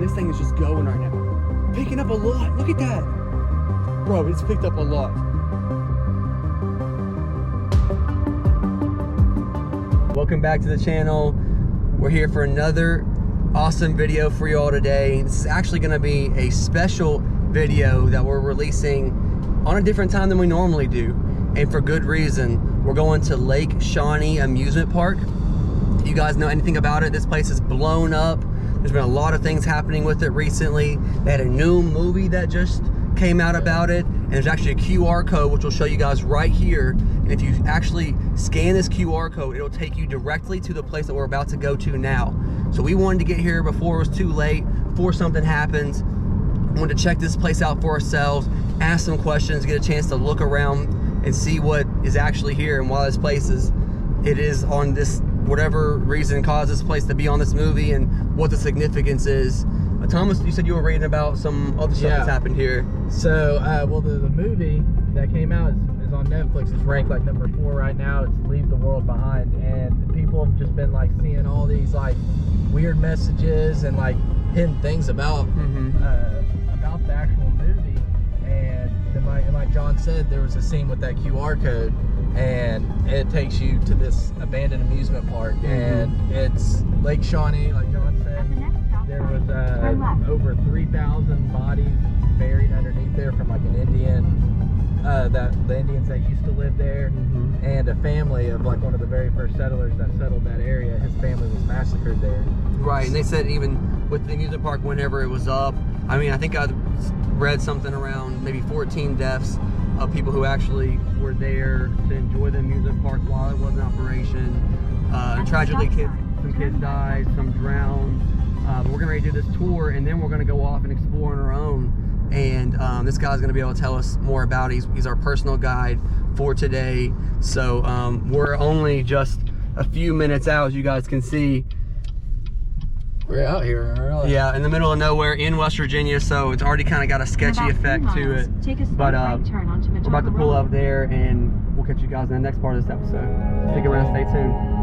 and this thing is just going right now. Picking up a lot. Look at that. Bro, it's picked up a lot. Welcome back to the channel. We're here for another awesome video for you all today. This is actually going to be a special video that we're releasing on a different time than we normally do, and for good reason. We're going to Lake Shawnee Amusement Park. If you guys know anything about it, this place is blown up. There's been a lot of things happening with it recently. They had a new movie that just came out about it, and there's actually a QR code which will show you guys right here. And if you actually scan this QR code, it'll take you directly to the place that we're about to go to now. So we wanted to get here before it was too late, before something happens. We wanted to check this place out for ourselves, ask some questions, get a chance to look around and see what is actually here, and why this place is, it is on this, whatever reason caused this place to be on this movie, and what the significance is. Thomas, you said you were reading about some other stuff that's happened here. So, well, the movie that came out is on Netflix. It's ranked like #4 right now. It's Leave the World Behind, and people have just been like seeing all these like weird messages and like hidden things about about the actual movie. And like John said, there was a scene with that QR code, and it takes you to this abandoned amusement park, and it's Lake Shawnee, like John said. There was over 3,000 bodies buried underneath there from like an Indian, the Indians that used to live there, and a family of like one of the very first settlers that settled that area. His family was massacred there. Right, and they said even with the amusement park, whenever it was up, I mean, I think I read something around maybe 14 deaths of people who actually were there to enjoy the amusement park while it was in operation. Tragically, some kids died, some drowned. But we're getting ready to do this tour, and then we're going to go off and explore on our own. And this guy's going to be able to tell us more about it. He's our personal guide for today. So we're only just a few minutes out, as you guys can see. We're out here, really. Yeah, in the middle of nowhere in West Virginia, so it's already kind of got a sketchy effect to it. But we're about to pull up there, and we'll catch you guys in the next part of this episode. Stick around, stay tuned.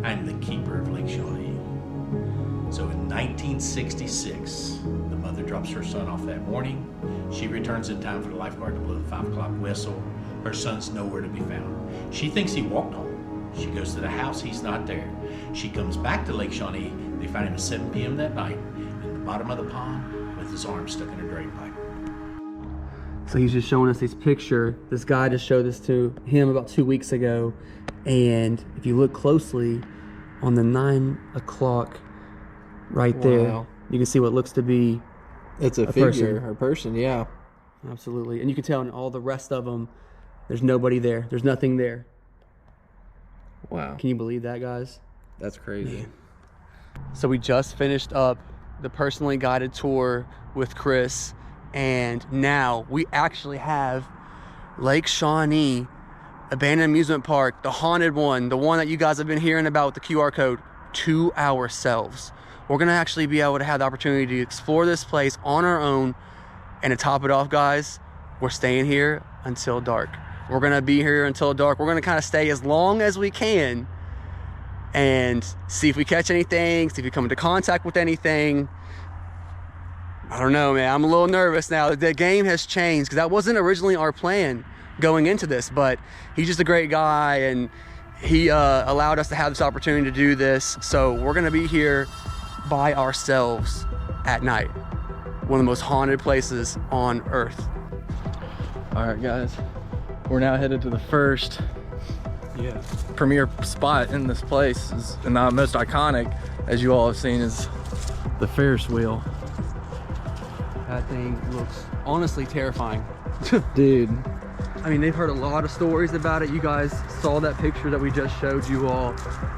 I'm the keeper of Lake Shawnee. So in 1966, the mother drops her son off that morning. She returns in time for the lifeguard to blow the 5 o'clock whistle. Her son's nowhere to be found. She thinks he walked home. She goes to the house, he's not there. She comes back to Lake Shawnee. They find him at 7 p.m. that night in the bottom of the pond with his arm stuck in a drain pipe. So he's just showing us this picture. This guy just showed this to him about 2 weeks ago. And if you look closely on the 9 o'clock right there, you can see what looks to be it's a figure, a person, yeah. Absolutely. And you can tell in all the rest of them, there's nobody there. There's nothing there. Wow. Can you believe that, guys? That's crazy. Man. So we just finished up the personally guided tour with Chris, and now we actually have Lake Shawnee abandoned amusement park, the haunted one, the one that you guys have been hearing about with the QR code, to ourselves. We're gonna actually be able to have the opportunity to explore this place on our own. And to top it off, guys, we're staying here until dark. We're gonna be here until dark. We're gonna kind of stay as long as we can and see if we catch anything, see if we come into contact with anything. I don't know, man. I'm a little nervous now. The game has changed because that wasn't originally our plan going into this, but he's just a great guy and he allowed us to have this opportunity to do this. So we're gonna be here by ourselves at night. One of the most haunted places on earth. All right, guys, we're now headed to the first premier spot in this place, and the most iconic, as you all have seen, is the Ferris wheel. That thing looks honestly terrifying. Dude. I mean, they've heard a lot of stories about it. You guys saw that picture that we just showed you all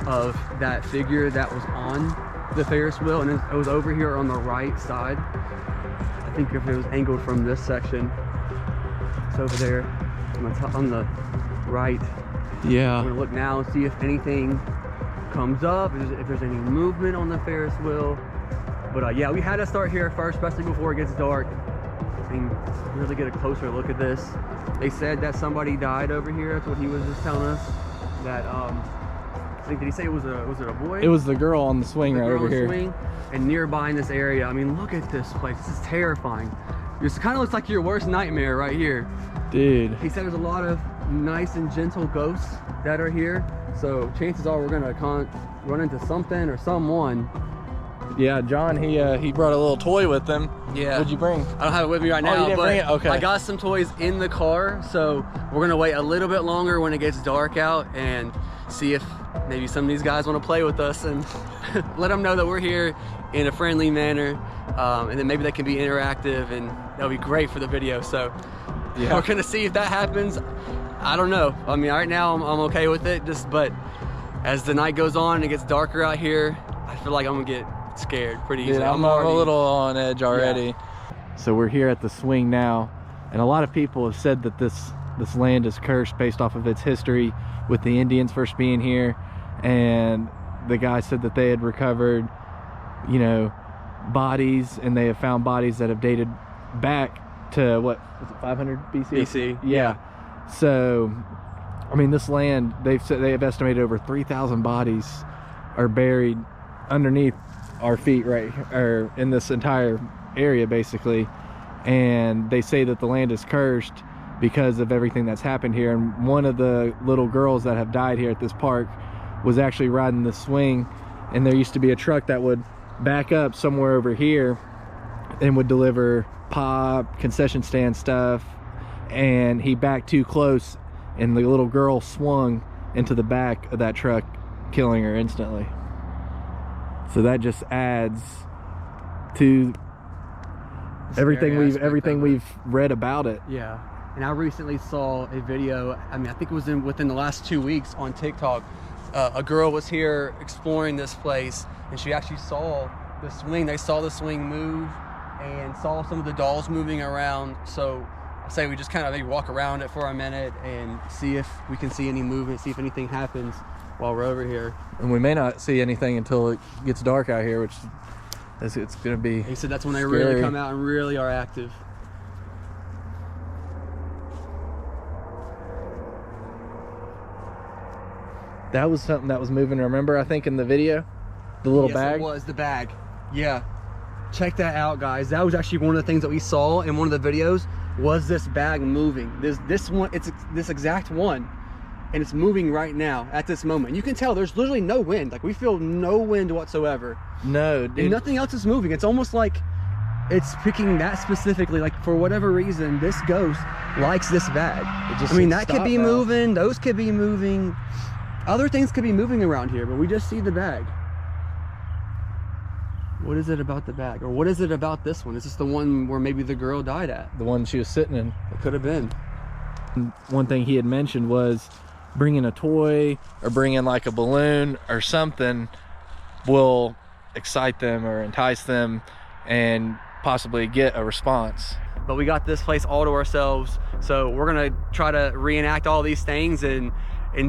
of that figure that was on the Ferris wheel, and it was over here on the right side. I think if it was angled from this section, it's over there on the right. Yeah. I'm gonna look now and see if anything comes up, if there's any movement on the Ferris wheel. But yeah, we had to start here first, especially before it gets dark, and really get a closer look at this. They said that somebody died over here. That's what he was just telling us. That I think, did he say was it a boy? It was the girl on the swing right over here. Swing, and nearby in this area. I mean, look at this place. This is terrifying. This kind of looks like your worst nightmare right here. Dude. He said there's a lot of nice and gentle ghosts that are here. So chances are we're gonna run into something or someone. Yeah, John, he brought a little toy with him. Yeah. What'd you bring? I don't have it with me right now, you didn't but bring it? Okay. I got some toys in the car, so we're gonna wait a little bit longer when it gets dark out and see if maybe some of these guys want to play with us and let them know that we're here in a friendly manner, and then maybe they can be interactive, and that'll be great for the video. So yeah, we're gonna see if that happens. I don't know. I mean, right now I'm okay with it, but as the night goes on and it gets darker out here, I feel like I'm gonna get scared pretty easily. I'm a little on edge already. Yeah. So we're here at the swing now, and a lot of people have said that this land is cursed based off of its history with the Indians first being here, and the guy said that they had recovered, you know, bodies, and they have found bodies that have dated back to what was it, 500 BC? BC. Yeah. So I mean, this land, they have estimated over 3,000 bodies are buried underneath our feet right or in this entire area basically, and they say that the land is cursed because of everything that's happened here. And one of the little girls that have died here at this park was actually riding the swing, and there used to be a truck that would back up somewhere over here and would deliver pop, concession stand stuff, and he backed too close and the little girl swung into the back of that truck, killing her instantly. So that just adds to everything we've read about it. Yeah. And I recently saw a video, I mean, I think it was within the last 2 weeks on TikTok. A girl was here exploring this place, and she actually saw the swing. They saw the swing move and saw some of the dolls moving around. So I say we just kind of maybe walk around it for a minute and see if we can see any movement, see if anything happens while we're over here. And we may not see anything until it gets dark out here, which is, it's gonna be He said that's when they scary. really come out and really are active. That was something that was moving, remember, I think in the video? The little bag? Yes, it was the bag. Yeah. Check that out, guys. That was actually one of the things that we saw in one of the videos, was this bag moving. This one, it's this exact one, and it's moving right now at this moment. You can tell there's literally no wind. Like, we feel no wind whatsoever. No, dude. And nothing else is moving. It's almost like it's picking that specifically. Like, for whatever reason, this ghost likes this bag. I mean, that could be moving. Those could be moving. Other things could be moving around here, but we just see the bag. What is it about the bag? Or what is it about this one? Is this the one where maybe the girl died at? The one she was sitting in. It could have been. One thing he had mentioned was bringing a toy or bringing like a balloon or something will excite them or entice them and possibly get a response. but we got this place all to ourselves. So we're gonna try to reenact all these things and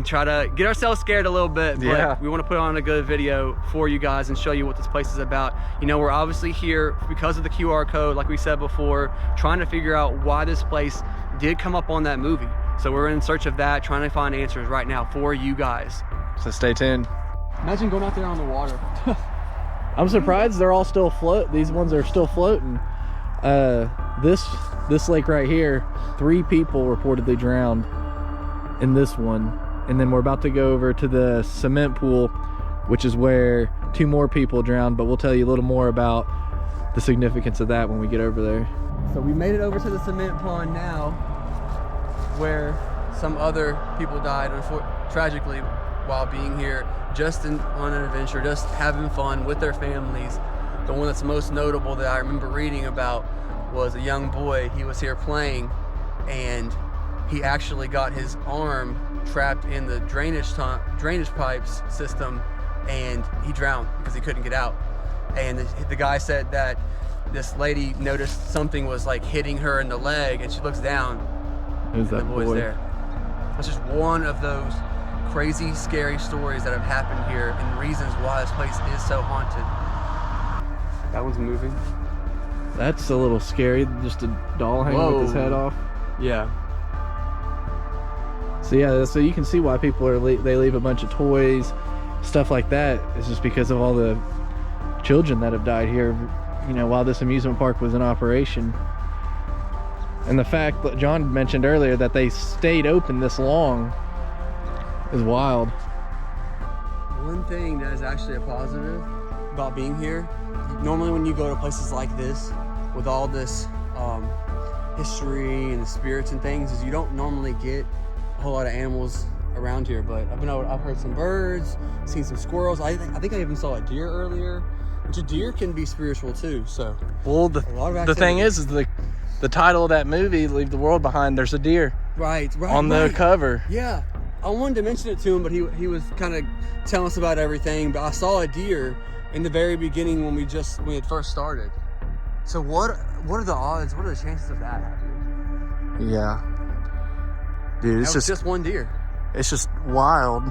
try to get ourselves scared a little bit, but we want to put on a good video for you guys and show you what this place is about. You know, we're obviously here because of the QR code, like we said before, trying to figure out why this place did come up on that movie. So we're in search of that, trying to find answers right now for you guys. So stay tuned. Imagine going out there on the water. I'm surprised they're all still these ones are still floating. This lake right here, 3 people reportedly drowned in this one. And then we're about to go over to the cement pool, which is where 2 more people drowned, but we'll tell you a little more about the significance of that when we get over there. So we made it over to the cement pond now, where some other people died, tragically, while being here, just on an adventure, just having fun with their families. The one that's most notable that I remember reading about was a young boy. He was here playing, and he actually got his arm trapped in the drainage pipes system, and he drowned because he couldn't get out. And the guy said that this lady noticed something was like hitting her in the leg, and she looks down, Who's that the boy's boy? there. It's just one of those crazy, scary stories that have happened here and reasons why this place is so haunted. That one's moving. That's a little scary, just a doll hanging with his head off. Yeah. So yeah, so you can see why people they leave a bunch of toys, stuff like that. It's just because of all the children that have died here, you know, while this amusement park was in operation. And the fact that John mentioned earlier that they stayed open this long is wild. One thing that is actually a positive about being here, normally when you go to places like this with all this history and the spirits and things, is you don't normally get a whole lot of animals around here. But I've heard some birds, seen some squirrels. I think I even saw a deer earlier, which a deer can be spiritual too. So Well, the thing is the title of that movie, Leave the World Behind, there's a deer right on the cover. Yeah, I wanted to mention it to him, but he was kind of telling us about everything. But I saw a deer in the very beginning when we had first started. So what are the odds? What are the chances of that happening? Yeah, dude, it's just one deer. It's just wild,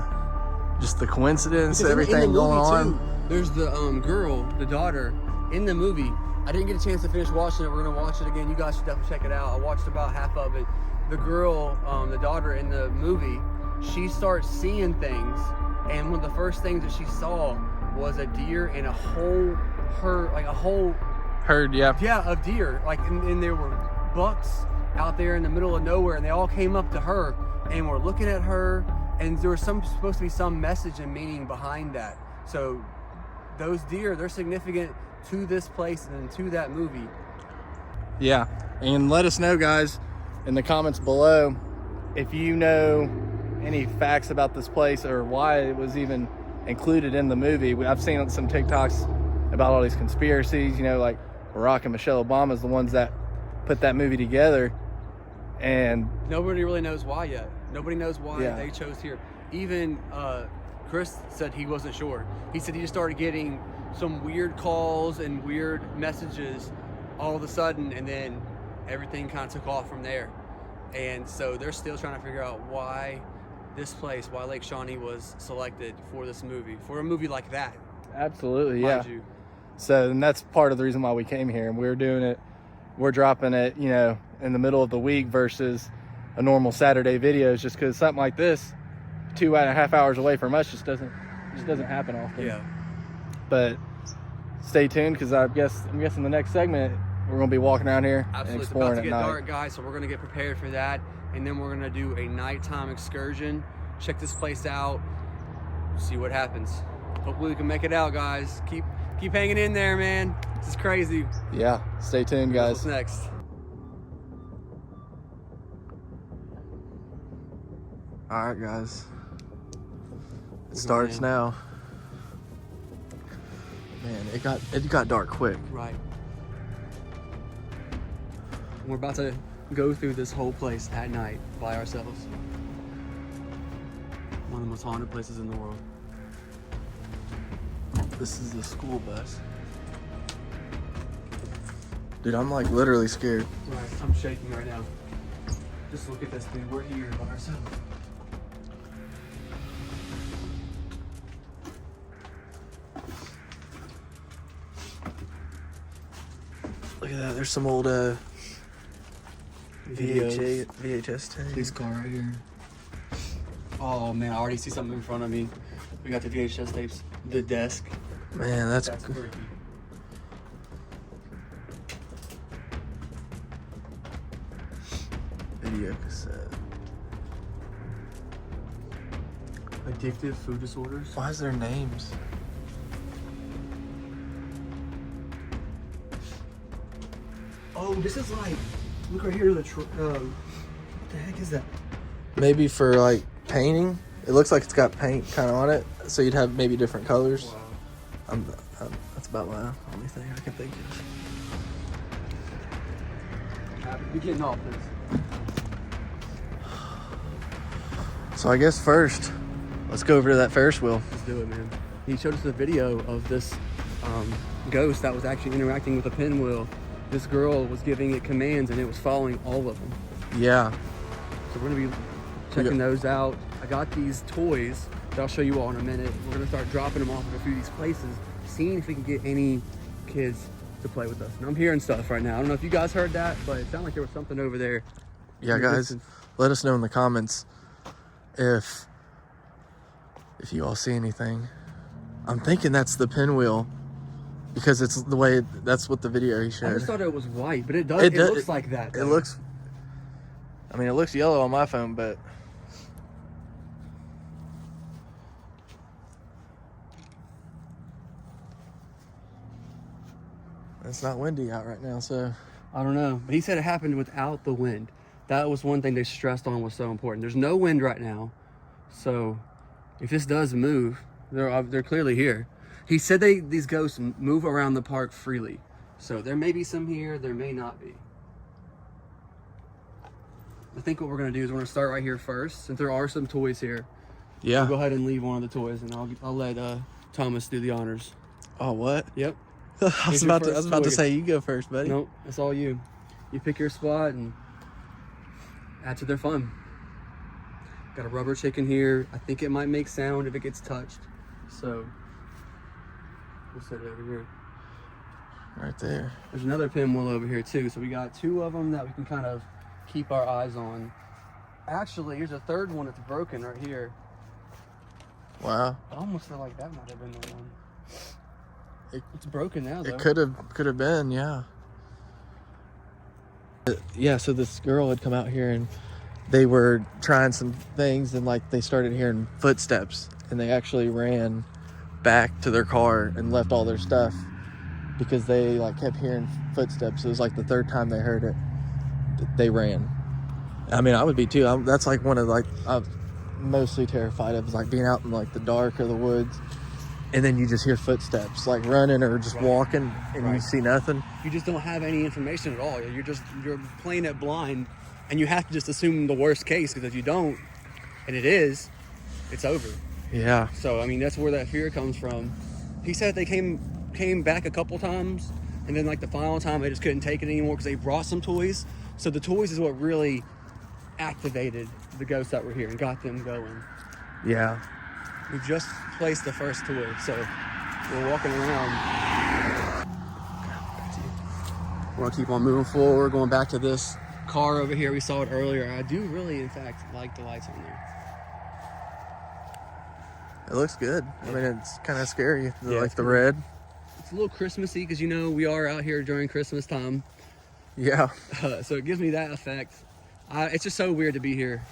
just the coincidence, Because everything in the going movie on. too, there's the girl, the daughter, in the movie. I didn't get a chance to finish watching it. We're gonna watch it again. You guys should definitely check it out. I watched about half of it. The girl, the daughter in the movie, she starts seeing things, and one of the first things that she saw was a deer and a whole Herd, yeah. of deer. Like, and there were bucks out there in the middle of nowhere, and they all came up to her and were looking at her, and there was supposed to be some message and meaning behind that. So those deer, they're significant to this place and to that movie. Yeah, and let us know, guys, in the comments below if you know any facts about this place or why it was even included in the movie. I've seen some TikToks about all these conspiracies, you know, like Barack and Michelle Obama is the ones that put that movie together, and nobody really knows why yet. Nobody knows why they chose here. Even Chris said he wasn't sure. He said he just started getting some weird calls and weird messages all of a sudden, and then everything kind of took off from there. And so they're still trying to figure out why this place, why Lake Shawnee was selected for this movie, for a movie like that. Absolutely, mind yeah. you. So, and that's part of the reason why we came here, and we're dropping it, you know, in the middle of the week versus a normal Saturday video, just because something like this, 2.5 hours away from us, just doesn't happen often. Yeah. But stay tuned, because I'm guessing the next segment we're gonna be walking around here and Absolutely. It's exploring about to at get night. dark, guys, so we're gonna get prepared for that, and then we're gonna do a nighttime excursion, check this place out, see what happens. Hopefully we can make it out, guys. Keep hanging in there, man. This is crazy. Yeah, stay tuned, guys. What's next? All right, guys. It starts now. Man, it got dark quick. Right. We're about to go through this whole place at night by ourselves. One of the most haunted places in the world. This is the school bus. Dude, I'm like literally scared. Right, I'm shaking right now. Just look at this, dude. We're here by ourselves. Look at that. There's some old VHS tape. This car right here. Oh man, I already see something in front of me. We got the VHS tapes. The desk. Man, that's freaky. Video cassette. Addictive food disorders. Why is there names? Oh, this is like, look right here. What the heck is that? Maybe for like painting. It looks like it's got paint kind of on it, so you'd have maybe different colors. Wow. That's about my only thing I can think of. Be getting off this. So I guess first, let's go over to that Ferris wheel. Let's do it, man. He showed us a video of this ghost that was actually interacting with a pinwheel. This girl was giving it commands and it was following all of them. Yeah. So we're gonna be checking those out. I got these toys that I'll show you all in a minute. We're gonna start dropping them off at a few of these places, seeing if we can get any kids to play with us. And I'm hearing stuff right now. I don't know if you guys heard that, but it sounded like there was something over there. Yeah, guys, let us know in the comments if you all see anything. I'm thinking that's the pinwheel because it's the way that's what the video he showed. I just thought it was white, but it looks like that. It looks, I mean, it looks yellow on my phone, but it's not windy out right now, so I don't know. But he said it happened without the wind. That was one thing they stressed on was so important. There's no wind right now, so if this does move, they're clearly here. He said these ghosts move around the park freely, so there may be some here, there may not be. I think what we're gonna do is we're gonna start right here first, since there are some toys here. yeah. We'll go ahead and leave one of the toys, and I'll let Thomas do the honors. Oh, what? Yep. I was about to say you go first, buddy. Nope, it's all you. You pick your spot and add to their fun. Got a rubber chicken here. I think it might make sound if it gets touched. So we'll set it over here. Right there. There's another pinwheel over here too. So we got two of them that we can kind of keep our eyes on. Actually, here's a third one that's broken right here. Wow. I almost feel like that might have been the one. It's broken now though. It could have been, yeah. Yeah, so this girl had come out here and they were trying some things and like they started hearing footsteps and they actually ran back to their car and left all their stuff because they like kept hearing footsteps. It was like the third time they heard it, they ran. I mean, I would be too. That's like one of like I'm mostly terrified of is like being out in like the dark or the woods and then you just hear footsteps like running or just walking and you see nothing. You just don't have any information at all. You're playing it blind, and you have to just assume the worst case, because if you don't, and it's over. Yeah. So I mean, that's where that fear comes from. He said they came back a couple times, and then like the final time they just couldn't take it anymore because they brought some toys. So the toys is what really activated the ghosts that were here and got them going. Yeah. We've just placed the first toy, so we're walking around. We're gonna keep on moving forward, going back to this car over here. We saw it earlier. I do really, in fact, like the lights on there. It looks good. I mean, it's kind of scary, Yeah, like the red. It's a little Christmassy because, you know, we are out here during Christmas time. Yeah. So it gives me that effect. It's just so weird to be here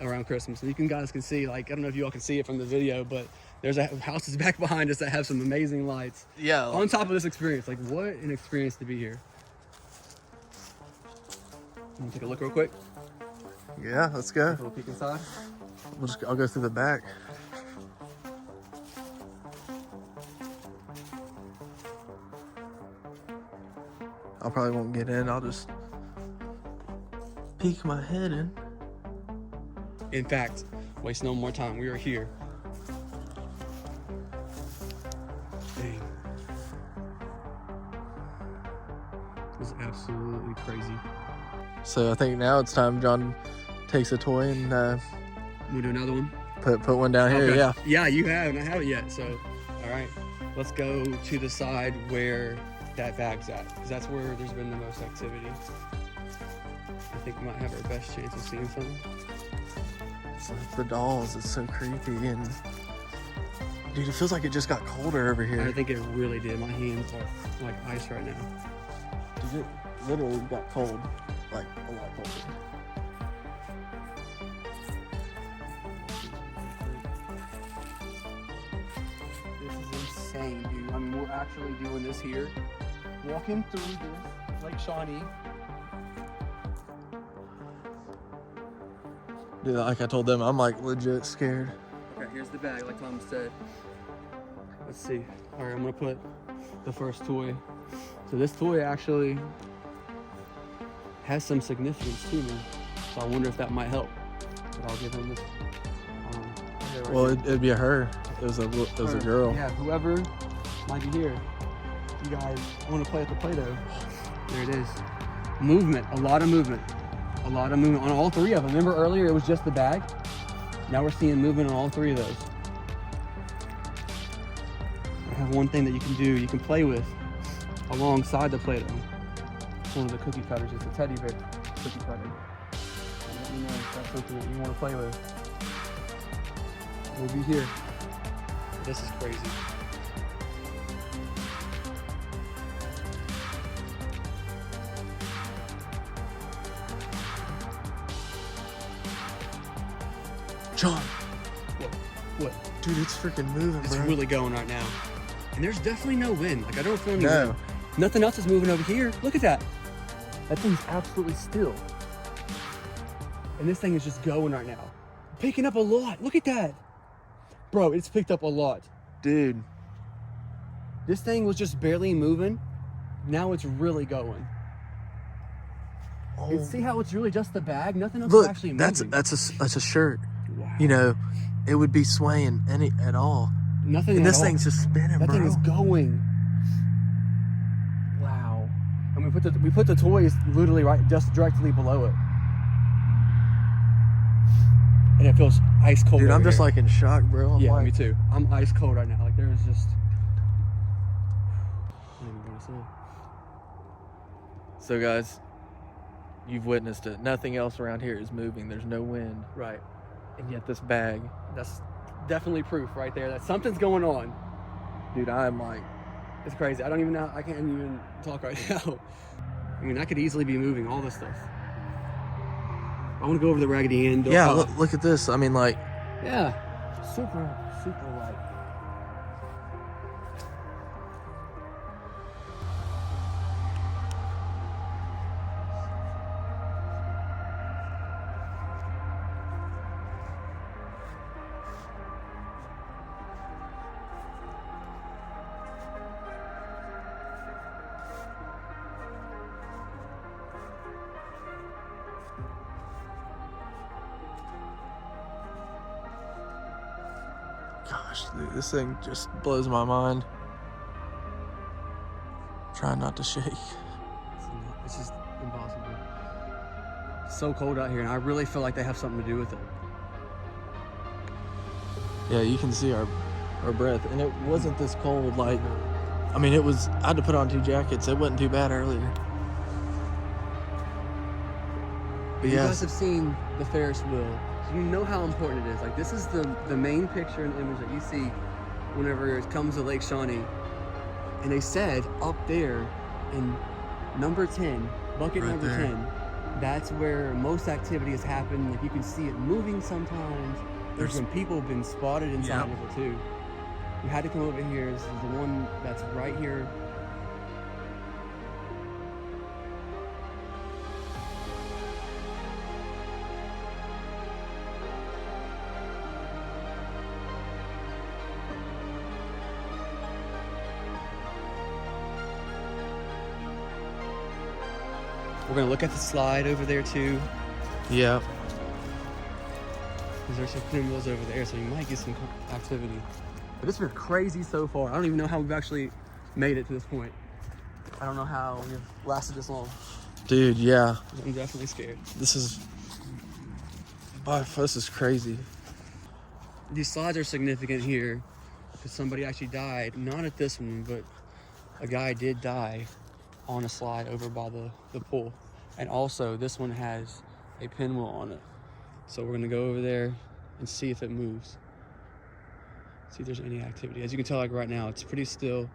around Christmas. And you guys can see, like, I don't know if you all can see it from the video, but there's houses back behind us that have some amazing lights. Yeah. On top of this experience, like, what an experience to be here. Can you take a look real quick? Yeah, let's go. A little peek inside. I'll go through the back. I probably won't get in. I'll just peek my head in. In fact, waste no more time. We are here. Dang. This is crazy. So I think now it's time John takes a toy and We do another one. put one down here. Okay. Yeah. Yeah, you have, and I haven't yet. So, all right, let's go to the side where that bag's at, because that's where there's been the most activity. I think we might have our best chance of seeing something. So it's the dolls. It's so creepy, and dude, it feels like it just got colder over here. I think it really did. My hands are like ice right now. Dude, it literally got cold, like a lot colder. This is insane, dude. I mean, we're actually doing this here. Walking through this Lake Shawnee. Dude, like I told them, I'm like legit scared. Okay, here's the bag, like Tom said. Let's see. All right, I'm gonna put the first toy. So this toy actually has some significance to me. So I wonder if that might help. But I'll give him this. Well, it'd be a her. It was a girl. Yeah, whoever might be here. You guys want to play at the Play-Doh? There it is. Movement, a lot of movement. A lot of movement on all three of them. Remember earlier it was just the bag? Now we're seeing movement on all three of those. I have one thing that you can do, you can play with alongside the Play-Doh. It's one of the cookie cutters, it's a teddy bear cookie cutter. Let me know if that's something that you want to play with. We'll be here. This is crazy. John, What? dude, it's freaking moving, It's bro. really going right now. And there's definitely no wind. Like, I don't feel any No. wind. Nothing else is moving over here. Look at that. That thing's absolutely still. And this thing is just going right now. Picking up a lot. Look at that. Bro, it's picked up a lot. Dude. This thing was just barely moving. Now it's really going. Oh. And see how it's really just the bag? Nothing else Look, is actually moving. that's a shirt. Wow. You know, it would be swaying at all. Nothing And at this all. thing's just spinning, That bro. thing is going. Wow. And we put the toys literally right just directly below it. And it feels ice cold. Dude, I'm over just here. like in shock, bro. I'm Yeah, like, me too. I'm ice cold right now. Like there's just I don't even know what to say. So guys, you've witnessed it. Nothing else around here is moving. There's no wind. Right. And yet this bag, That's definitely proof right there that something's going on. dude, I'm like, It's crazy. I don't even know. I can't even talk right now. I mean, I could easily be moving all this stuff. I want to go over the Raggedy Ann. yeah, look at this. I mean, like, Yeah. Super light. gosh, dude, this thing just blows my mind. Trying not to shake. It's just impossible. It's so cold out here, and I really feel like they have something to do with it. Yeah, you can see our breath, and it wasn't this cold. Like, I mean, it was. I had to put on 2 jackets. It wasn't too bad earlier. But You yeah, guys have seen the Ferris wheel, so you know how important it is. Like, this is the main picture and image that you see whenever it comes to Lake Shawnee. And they said up there in number 10, bucket Right number there. 10, that's where most activity has happened. Like, you can see it moving sometimes. There's There's- been people been spotted inside Yep. of it too. We had to come over here. This is the one that's right here. We're gonna look at the slide over there too. yeah. Because there's some pinwheels over there, so you might get some activity. But it's been crazy so far. I don't even know how we've actually made it to this point. I don't know how we've lasted this long. Dude, yeah. I'm definitely scared. This is crazy. These slides are significant here because somebody actually died. Not at this one, but a guy did die on a slide over by the pool. And also, this one has a pinwheel on it. So we're gonna go over there and see if it moves. See if there's any activity. As you can tell, like right now, it's pretty still.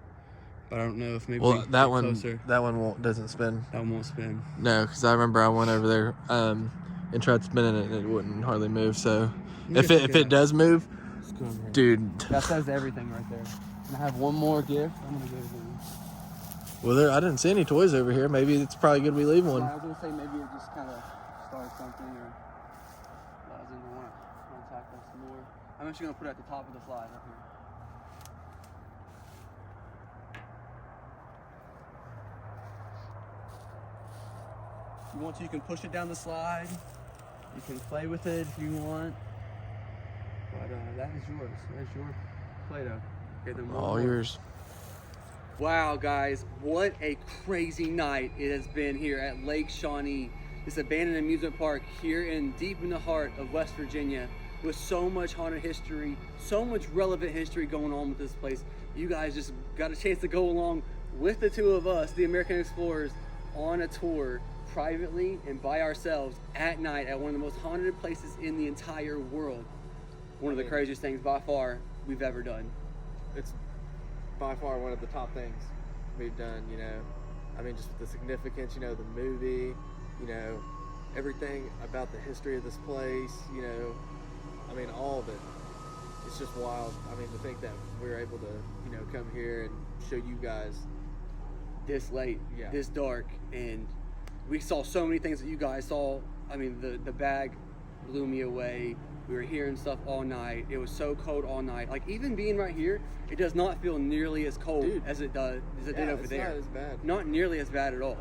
But I don't know if maybe Well, that one closer. doesn't spin. That one won't spin. No, because I remember I went over there and tried spinning it and it wouldn't hardly move. So if it does move, dude. That says everything right there. And I have one more gift. I'm gonna give it to you. Well, I didn't see any toys over here. Maybe it's probably good we leave one. I was gonna say maybe it just kind of starts something or allows them to want to attack us more. I'm actually gonna put it at the top of the slide up here. If you want to, you can push it down the slide. You can play with it if you want. But that is yours. There's your Play-Doh. Okay, then one All more. yours. Wow, guys, what a crazy night it has been here at Lake Shawnee, this abandoned amusement park here deep in the heart of West Virginia, with so much haunted history, so much relevant history going on with this place. You guys just got a chance to go along with the two of us, the American Explorers, on a tour privately and by ourselves at night at one of the most haunted places in the entire world. One of the craziest things by far we've ever done. It's by far one of the top things we've done, you know. I mean, just the significance, you know, the movie, you know, everything about the history of this place, you know, I mean, all of it. It's just wild. I mean, to think that we're able to, you know, come here and show you guys this late, Yeah. this dark, and we saw so many things that you guys saw. I mean, the bag blew me away. We were hearing stuff all night. It was so cold all night. Like, even being right here, it does not feel nearly as cold as it did over there. Not as bad. Not nearly as bad at all.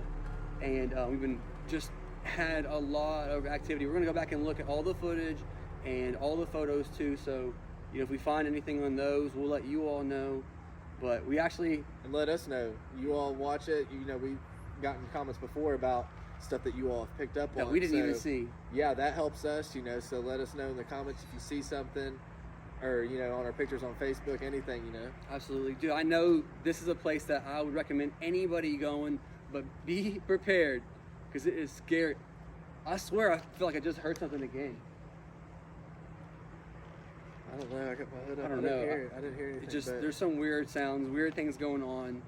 And we've just had a lot of activity. We're gonna go back and look at all the footage and all the photos too. So, you know, if we find anything on those, we'll let you all know. But we actually... And let us know. You all watch it. You know, we've gotten comments before about stuff that you all have picked up that on. we didn't even see. Yeah, that helps us, you know, so let us know in the comments if you see something, or, you know, on our pictures on Facebook, anything, you know. Absolutely. Dude, I know this is a place that I would recommend anybody going, but be prepared, because it is scary. I swear I feel like I just heard something again. I don't know, I got my hood up. I don't know. I didn't hear anything. There's some weird sounds, weird things going on.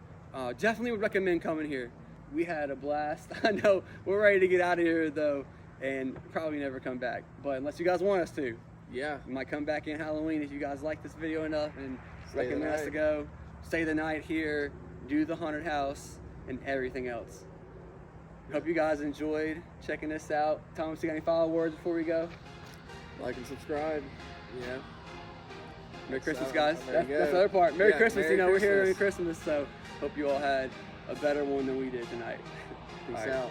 Definitely would recommend coming here. We had a blast. I know we're ready to get out of here though, and probably never come back. But unless you guys want us to, yeah, we might come back in Halloween if you guys like this video enough and recommend us to go stay the night here, do the haunted house, and everything else. Hope you guys enjoyed checking this out. Thomas, you got any final words before we go? Like and subscribe, you know. Merry Christmas, guys. That's the other part. Merry Christmas. Merry you know, Christmas. we're here during Christmas, so hope you all had a better one than we did tonight. Peace out.